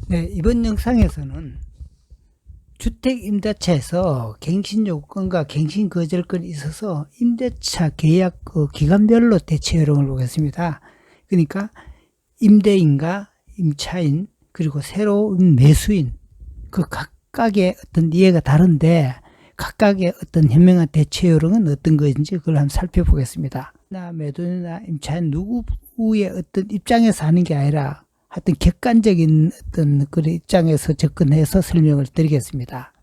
네, 이번 영상에서는 주택임대차에서 갱신요건과 갱신거절권이 있어서 임대차 계약 기간별로 대체 요령을 보겠습니다. 그러니까 임대인과 임차인 그리고 새로운 매수인 그 각각의 어떤 이해가 다른데 각각의 어떤 현명한 대체 요령은 어떤 것인지 그걸 한번 살펴보겠습니다. 매도인이나 임차인 누구의 어떤 입장에서 하는 게 아니라 하여튼 객관적인 어떤 그런 입장에서 접근해서 설명을 드리겠습니다.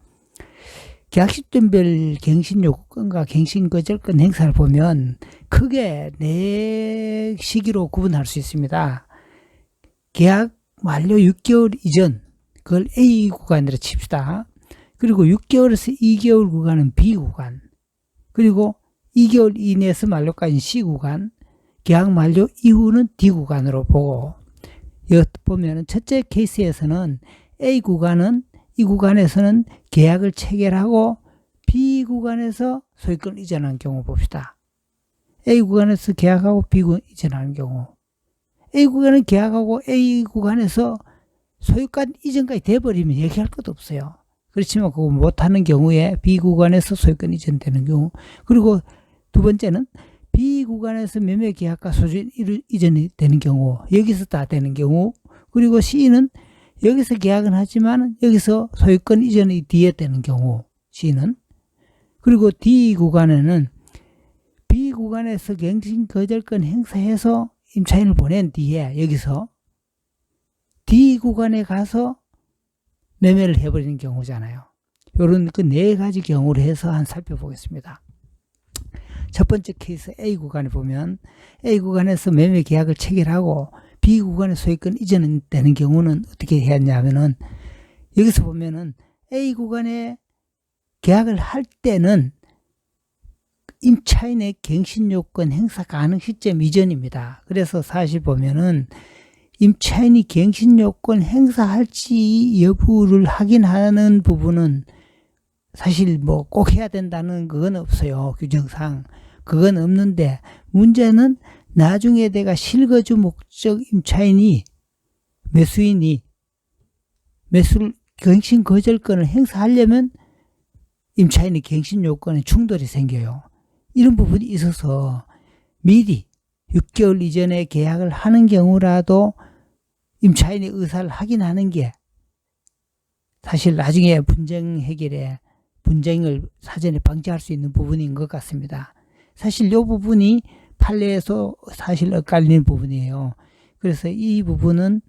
계약 시점별 갱신 요건과 갱신 거절권 행사를 보면 크게 네 시기로 구분할 수 있습니다. 계약 만료 6개월 이전, 그걸 A 구간이라 칩시다. 그리고 6개월에서 2개월 구간은 B 구간, 그리고 2개월 이내에서 만료까지 C 구간, 계약 만료 이후는 D 구간으로 보고, 여기 보면 첫째 케이스에서는 A 구간은 이 구간에서는 계약을 체결하고 B 구간에서 소유권 이전하는 경우 봅시다. A 구간에서 계약하고 B 구간 이전하는 경우, A 구간은 계약하고 A 구간에서 소유권 이전까지 돼버리면 얘기할 것도 없어요. 그렇지만 그거 못하는 경우에 B 구간에서 소유권 이전되는 경우, 그리고 두 번째는 B 구간에서 매매 계약과 소유권 이전이 되는 경우, 여기서 다 되는 경우, 그리고 C는 여기서 계약은 하지만 여기서 소유권 이전이 뒤에 되는 경우, C는. 그리고 D 구간에는 B 구간에서 갱신 거절권 행사해서 임차인을 보낸 뒤에 여기서 D 구간에 가서 매매를 해버리는 경우잖아요. 이런 그 네 가지 경우를 해서 한번 살펴보겠습니다. 첫 번째 케이스 A 구간에 보면 A 구간에서 매매 계약을 체결하고 B 구간의 소유권 이전되는 경우는 어떻게 해야 하냐면은, 여기서 보면은 A 구간에 계약을 할 때는 임차인의 갱신요건 행사 가능 시점 이전입니다. 그래서 사실 보면은 임차인이 갱신요건 행사할지 여부를 확인하는 부분은 사실 뭐 꼭 해야 된다는 그건 없어요. 규정상. 그건 없는데, 문제는 나중에 내가 실거주 목적 임차인이, 매수인이 매수를 갱신 거절권을 행사하려면 임차인의 갱신 요건에 충돌이 생겨요. 이런 부분이 있어서 미리 6개월 이전에 계약을 하는 경우라도 임차인의 의사를 확인하는 게 사실 나중에 분쟁 해결에 분쟁을 사전에 방지할 수 있는 부분인 것 같습니다. 사실 이 부분이 판례에서 사실 엇갈리는 부분이에요. 그래서 이 부분은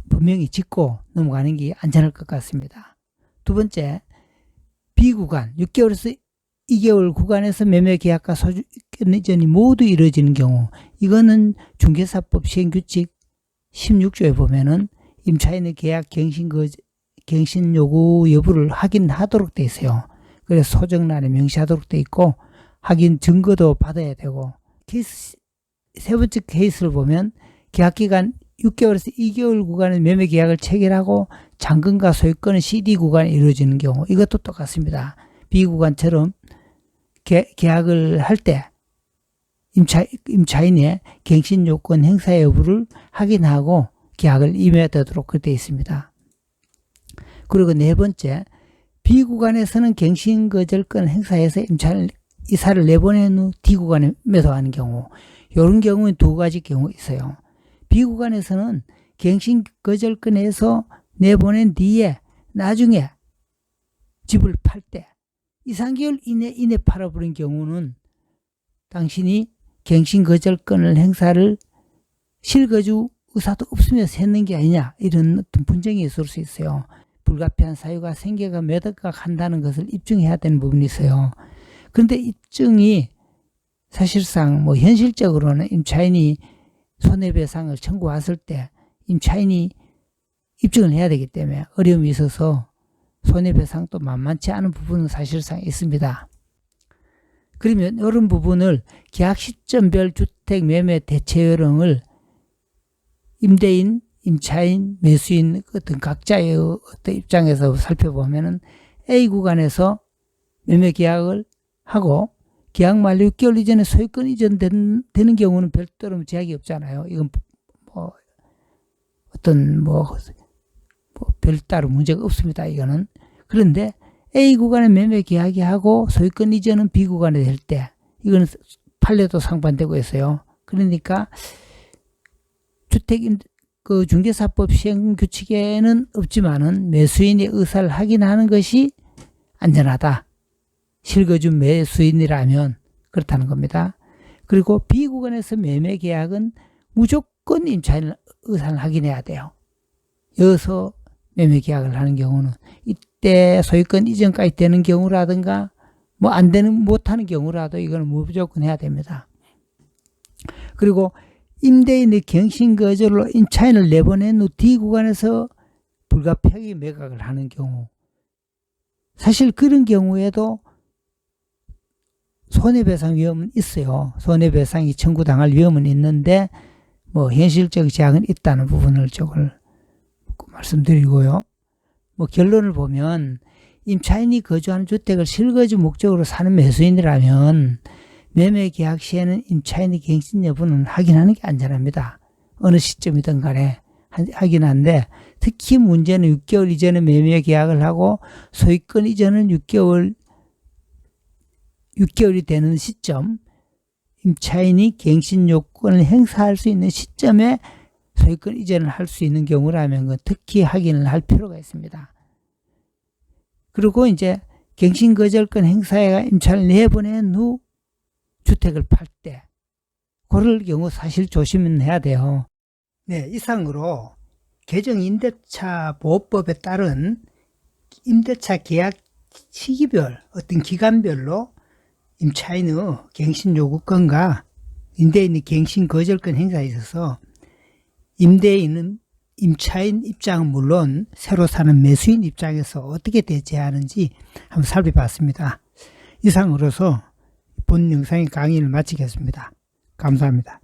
분명히 짚고 넘어가는 게 안전할 것 같습니다. 두 번째, B 구간, 6개월에서 2개월 구간에서 매매 계약과 소유권 이전이 모두 이루어지는 경우, 이거는 중개사법 시행규칙 16조에 보면은 임차인의 계약 갱신 요구 여부를 확인하도록 돼 있어요. 그래서 소정란에 명시하도록 돼 있고, 확인 증거도 받아야 되고, 세 번째 케이스를 보면 계약기간 6개월에서 2개월 구간에 매매 계약을 체결하고 잔금과 소유권은 CD 구간에 이루어지는 경우, 이것도 똑같습니다. B 구간처럼 계약을 할 때 임차인의 갱신 요건 행사 여부를 확인하고 계약을 임해도록 그렇게 되어 있습니다. 그리고 네 번째, B 구간에서는 갱신 거절권 행사해서 임차인을 이사를 내보낸 후 D 구간에 매도하는 경우, 이런 경우는 두 가지 경우 있어요. B 구간에서는 갱신 거절권에서 내보낸 뒤에 나중에 집을 팔 때 2, 3개월 이내 팔아버린 경우는 당신이 갱신 거절권을 행사를 실거주 의사도 없으면서 했는 게 아니냐, 이런 어떤 분쟁이 있을 수 있어요. 불가피한 사유가 생겨가 매덕한다는 것을 입증해야 되는 부분이 있어요. 그런데 입증이 사실상 뭐 현실적으로는 임차인이 손해배상을 청구했을 때 임차인이 입증을 해야 되기 때문에 어려움이 있어서 손해배상도 만만치 않은 부분은 사실상 있습니다. 그러면 이런 부분을 계약 시점별 주택 매매 대체 요령을 임대인, 임차인, 매수인 어떤 각자의 어떤 입장에서 살펴보면은 A 구간에서 매매 계약을 하고 계약 만료 6개월 이전에 소유권 이전되는 경우는 별도로 제약이 없잖아요. 이건 뭐 어떤 별다른 문제가 없습니다. 이거는. 그런데 A 구간에 매매 계약이 하고 소유권 이전은 B 구간에 될 때 이거는 판례도 상반되고 있어요. 그러니까 주택 중개사법 시행 규칙에는 없지만은 매수인의 의사를 확인하는 것이 안전하다. 실거주 매수인이라면 그렇다는 겁니다. 그리고 B 구간에서 매매 계약은 무조건 임차인 의사를 확인해야 돼요. 여기서 매매 계약을 하는 경우는 이때 소유권 이전까지 되는 경우라든가 못하는 경우라도 이거는 무조건 해야 됩니다. 그리고 임대인의 갱신 거절로 임차인을 내보낸 후 D 구간에서 불가피하게 매각을 하는 경우, 사실 그런 경우에도 손해배상 위험은 있어요. 손해배상이 청구당할 위험은 있는데 현실적 제약은 있다는 부분을 저걸 말씀드리고요. 결론을 보면 임차인이 거주하는 주택을 실거주 목적으로 사는 매수인이라면 매매 계약 시에는 임차인의 갱신 여부는 확인하는 게 안전합니다. 어느 시점이든 간에 확인하는데, 특히 문제는 6개월 이전에 매매 계약을 하고 소유권 이전은 6개월이 되는 시점, 임차인이 갱신 요건을 행사할 수 있는 시점에 소유권 이전을 할 수 있는 경우라면 특히 확인을 할 필요가 있습니다. 그리고 이제 갱신 거절권 행사에 임차인을 내보낸 후 주택을 팔 때, 그럴 경우 사실 조심해야 돼요. 네, 이상으로 개정 임대차 보호법에 따른 임대차 계약 시기별, 어떤 기간별로 임차인의 갱신 요구권과 임대인의 갱신 거절권 행사에 있어서 임대인은 임차인 입장은 물론 새로 사는 매수인 입장에서 어떻게 대처하는지 한번 살펴봤습니다. 이상으로서 본 영상의 강의를 마치겠습니다. 감사합니다.